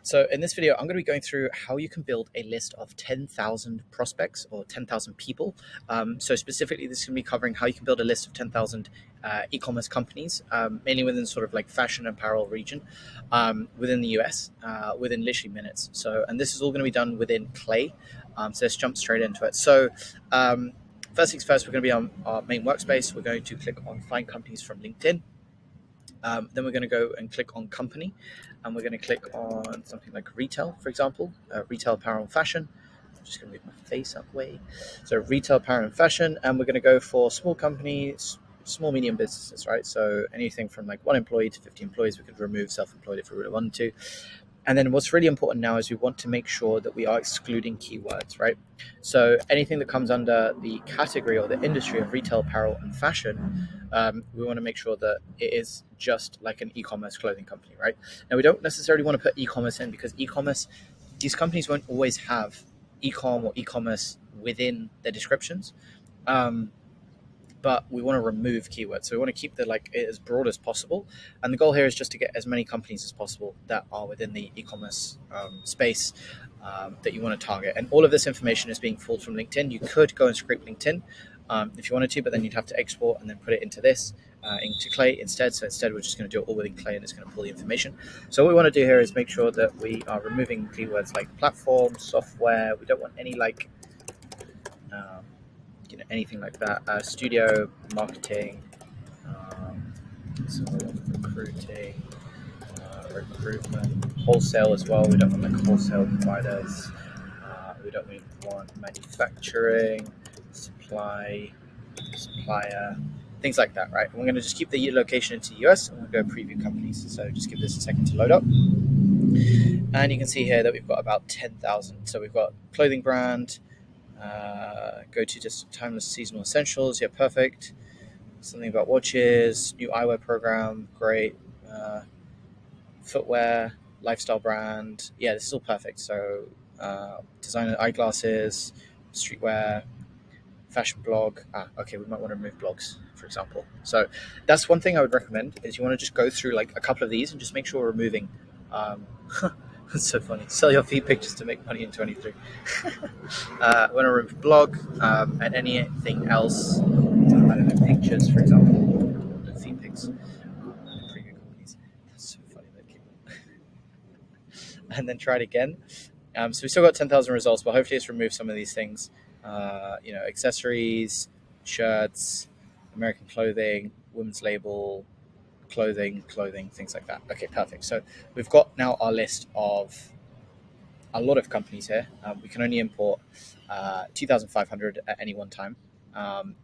So in this video, I'm going to be going through how you can build a list of 10,000 prospects or 10,000 people. So specifically, this is going to be covering how you can build a list of 10,000 e-commerce companies, mainly within sort of like fashion apparel region, within the US, within literally minutes. So, and this is all going to be done within Clay. So let's jump straight into it. So first things first, we're going to be on our main workspace. We're going to click on Find Companies from LinkedIn. Then we're going to go and click on company, and we're going to click on something like retail, for example, retail, apparel, and fashion. I'm just going to move my face that way. So retail, apparel, and fashion, and we're going to go for small companies, small, medium businesses, right? So anything from like 1 employee to 50 employees, we could remove self-employed if we really wanted to. And then what's really important now is we want to make sure that we are excluding keywords, right? So anything that comes under the category or the industry of retail, apparel, and fashion, we want to make sure that it is just like an e-commerce clothing company, right? Now, we don't necessarily want to put e-commerce in because e-commerce, these companies won't always have e-com or e-commerce within their descriptions. But we want to remove keywords. So we want to keep it as broad as possible. And the goal here is just to get as many companies as possible that are within the e-commerce space that you want to target. And all of this information is being pulled from LinkedIn. You could go and scrape LinkedIn if you wanted to, but then you'd have to export and then put it into this, into Clay instead. So instead, we're just going to do it all within Clay, and it's going to pull the information. So what we want to do here is make sure that we are removing keywords like platform, software. We don't want any anything like that. Studio, marketing, so recruiting, recruitment, wholesale as well. We don't want like wholesale providers. We don't want manufacturing, supplier, things like that, right? And we're going to just keep the location into US, and we'll go preview companies. So just give this a second to load up. And you can see here that we've got about 10,000. So we've got clothing brand, go to just timeless seasonal essentials. Yeah, perfect. Something about watches, new eyewear program, great. Footwear, lifestyle brand. Yeah, this is all perfect. So designer eyeglasses, streetwear, fashion blog. Okay, we might want to remove blogs, for example. So that's one thing I would recommend is you want to just go through like a couple of these and just make sure we're removing. That's so funny. Sell your feed pictures to make money in 23. I want to remove blog and anything else. I don't know, pictures, for example. The feed pics. Preview companies. That's so funny. And then try it again. So we still got 10,000 results, but hopefully it's removed some of these things. Accessories, shirts, American clothing, women's label, clothing, things like that. Okay, perfect. So we've got now our list of a lot of companies here. We can only import 2,500 at any one time.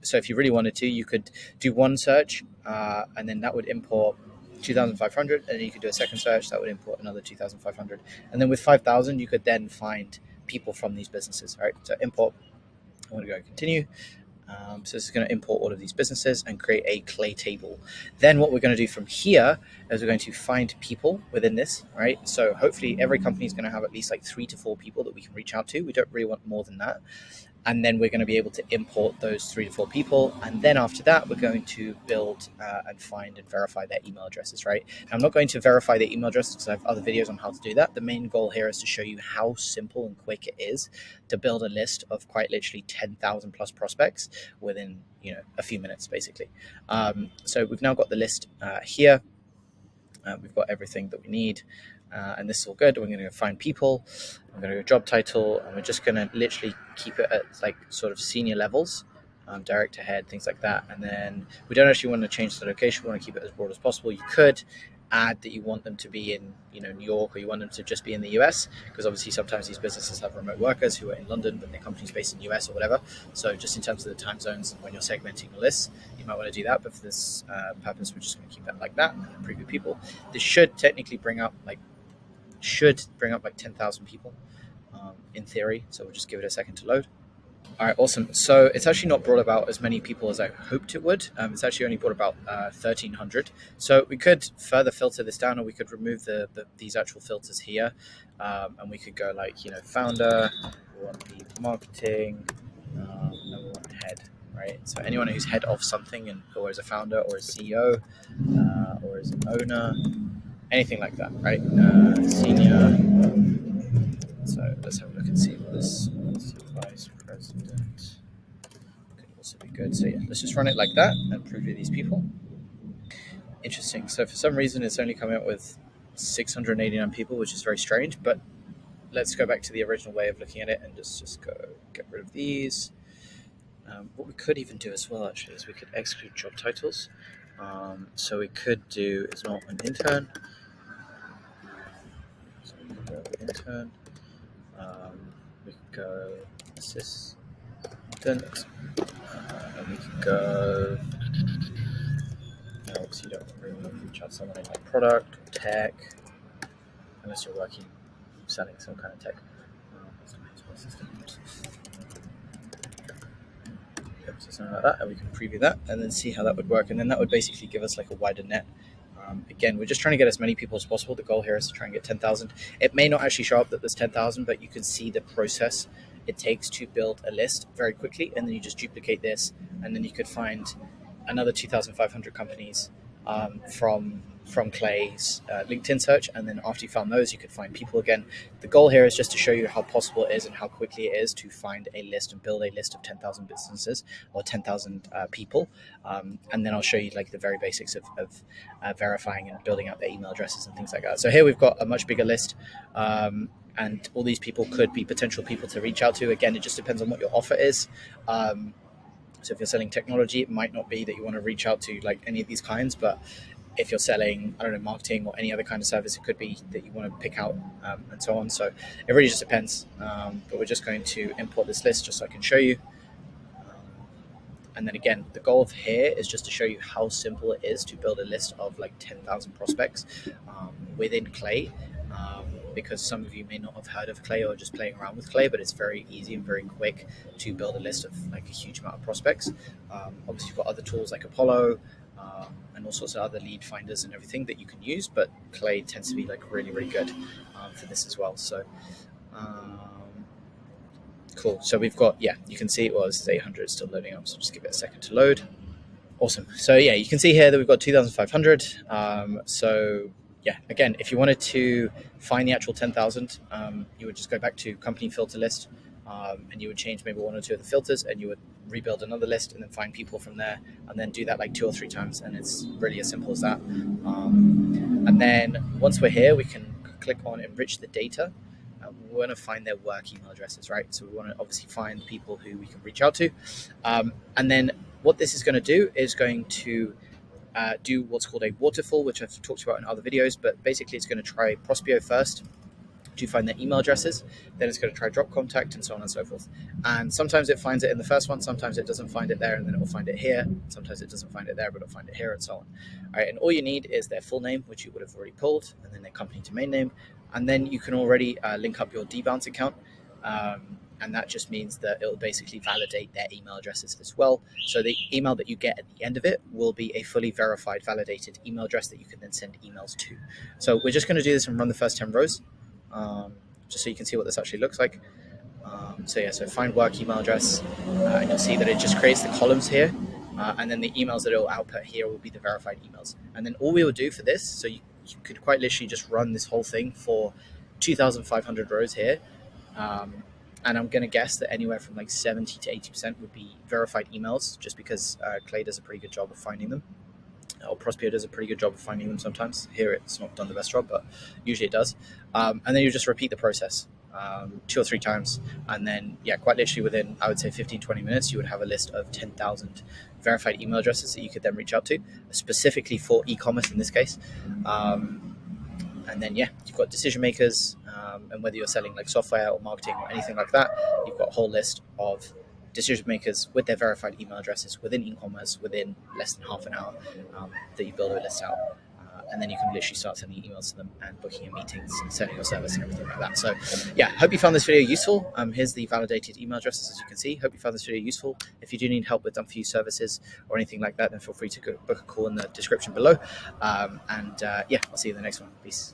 So if you really wanted to, you could do one search and then that would import 2,500, and then you could do a second search that would import another 2,500. And then with 5,000, you could then find people from these businesses, right? So import, I want to go continue. So this is going to import all of these businesses and create a Clay table. Then what we're going to do from here is we're going to find people within this, right? So hopefully every company is going to have at least like 3 to 4 people that we can reach out to. We don't really want more than that. And then we're going to be able to import those 3 to 4 people. And then after that, we're going to build and find and verify their email addresses, right? And I'm not going to verify their email addresses because I have other videos on how to do that. The main goal here is to show you how simple and quick it is to build a list of quite literally 10,000 plus prospects within, a few minutes, basically. So we've now got the list here. We've got everything that we need. And this is all good. We're going to go find people. I'm going to go job title, and we're just going to literally keep it at like sort of senior levels, direct to head, things like that. And then we don't actually want to change the location. We want to keep it as broad as possible. You could add that you want them to be in, New York, or you want them to just be in the US, because obviously sometimes these businesses have remote workers who are in London, but their company's based in the US or whatever. So just in terms of the time zones when you're segmenting your lists, you might want to do that. But for this purpose, we're just going to keep that like that and then preview people. This should technically bring up like 10,000 people in theory. So we'll just give it a second to load. All right, awesome. So it's actually not brought about as many people as I hoped it would. It's actually only brought about 1,300. So we could further filter this down, or we could remove these actual filters here. And we could go like, founder, we want the marketing, and we want head, right? So anyone who's head of something, or is a founder or a CEO or is an owner, anything like that, right? Senior run it like that and preview these people. Interesting. So for some reason, it's only coming up with 689 people, which is very strange. But let's go back to the original way of looking at it and just go get rid of these. What we could even do as well, actually, is we could exclude job titles. So we could do is not an intern. So we could go intern. We could go assistant. And we could go. No, so you don't really want to reach out to someone in like product or tech, unless you're selling some kind of tech. So something like that, and we can preview that and then see how that would work, and then that would basically give us like a wider net. Again, we're just trying to get as many people as possible. The goal here is to try and get 10,000. It may not actually show up that there's 10,000, but you can see the process it takes to build a list very quickly, and then you just duplicate this, and then you could find another 2,500 companies from Clay's LinkedIn search, and then after you found those, you could find people again. The goal here is just to show you how possible it is and how quickly it is to find a list and build a list of 10,000 businesses or 10,000 people, and then I'll show you like the very basics of verifying and building out their email addresses and things like that. So here we've got a much bigger list, and all these people could be potential people to reach out to. Again, it just depends on what your offer is. So if you're selling technology, it might not be that you want to reach out to like any of these kinds, but if you're selling, I don't know, marketing or any other kind of service, it could be that you want to pick out and so on. So it really just depends. But we're just going to import this list just so I can show you. And then again, the goal of here is just to show you how simple it is to build a list of like 10,000 prospects within Clay. Because some of you may not have heard of Clay or just playing around with Clay, but it's very easy and very quick to build a list of like a huge amount of prospects. Obviously, you've got other tools like Apollo and all sorts of other lead finders and everything that you can use, but Clay tends to be like really, really good for this as well. So cool. So we've got, you can see this is 800 still loading up, so just give it a second to load. Awesome. So you can see here that we've got 2,500. So again, if you wanted to find the actual 10,000, you would just go back to company filter list, and you would change maybe one or two of the filters, and you would rebuild another list and then find people from there, and then do that like 2 or 3 times, and it's really as simple as that. And then once we're here, we can click on enrich the data. We want to find their work email addresses, right? So we want to obviously find people who we can reach out to, and then what this is going to do is going to do what's called a waterfall, which I've talked about in other videos, but basically it's going to try Prospeo first to find their email addresses, then it's going to try drop contact and so on and so forth. And sometimes it finds it in the first one, sometimes it doesn't find it there, and then it will find it here. Sometimes it doesn't find it there, but it'll find it here, and so on. All right, and all you need is their full name, which you would have already pulled, and then their company domain name, and then you can already link up your dbounce account. And that just means that it will basically validate their email addresses as well. So the email that you get at the end of it will be a fully verified, validated email address that you can then send emails to. So we're just going to do this and run the first 10 rows, just so you can see what this actually looks like. So find work email address, and you'll see that it just creates the columns here, and then the emails that it will output here will be the verified emails. And then all we will do for this, so you could quite literally just run this whole thing for 2,500 rows here. And I'm going to guess that anywhere from like 70 to 80% would be verified emails, just because Clay does a pretty good job of finding them. Or Prospeo does a pretty good job of finding them sometimes. Here it's not done the best job, but usually it does. And then you just repeat the process 2 or 3 times. And then, quite literally within, I would say 15, 20 minutes, you would have a list of 10,000 verified email addresses that you could then reach out to, specifically for e-commerce in this case. And then, you've got decision makers, and whether you're selling like software or marketing or anything like that, you've got a whole list of decision makers with their verified email addresses within e-commerce within less than half an hour that you build a list out. And then you can literally start sending emails to them and booking in meetings and selling your service and everything like that. So hope you found this video useful. Here's the validated email addresses, as you can see. Hope you found this video useful. If you do need help with done for you services or anything like that, then feel free to book a call in the description below. I'll see you in the next one. Peace.